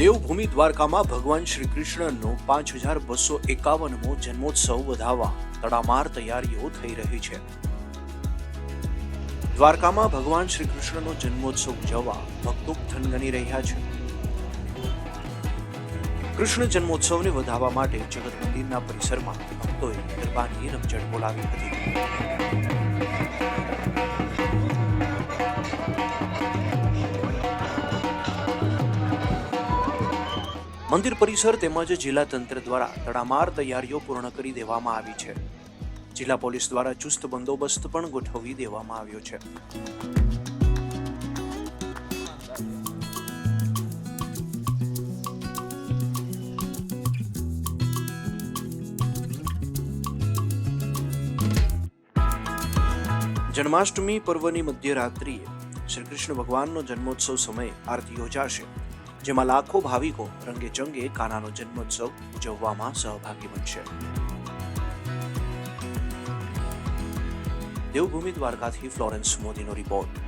દેવભૂમિ દ્વારકામાં ભગવાન શ્રી કૃષ્ણનો 5251મો જન્મોત્સવ વધાવવા તડામાર તૈયારીઓ થઈ રહી છે. દ્વારકામાં ભગવાન શ્રી કૃષ્ણનો જન્મોત્સવ ઉજવવા ભક્તો થનગની રહ્યા છે. કૃષ્ણ જન્મોત્સવને વધાવવા માટે જગત મંદિરના પરિસરમાં ભક્તોએ ગરબાની રમઝટ બોલાવી હતી. મંદિર પરિસર તેમજ જિલ્લા તંત્ર દ્વારા તડામાર તૈયારીઓ પૂર્ણ કરી દેવામાં આવી છે. જિલ્લા પોલીસ દ્વારા ચુસ્ત બંદોબસ્ત પણ ગોઠવી દેવામાં આવ્યો છે. જન્માષ્ટમી પર્વની મધ્યરાત્રિએ શ્રી કૃષ્ણ ભગવાનનો જન્મોત્સવ સમયે આરતી યોજાશે, જેમાં લાખો ભાવિકો રંગેચંગે કાનાનો જન્મોત્સવ ઉજવવામાં સહભાગી બનશે. દેવભૂમિ દ્વારકાથી ફ્લોરેન્સ મોદીનો રિપોર્ટ.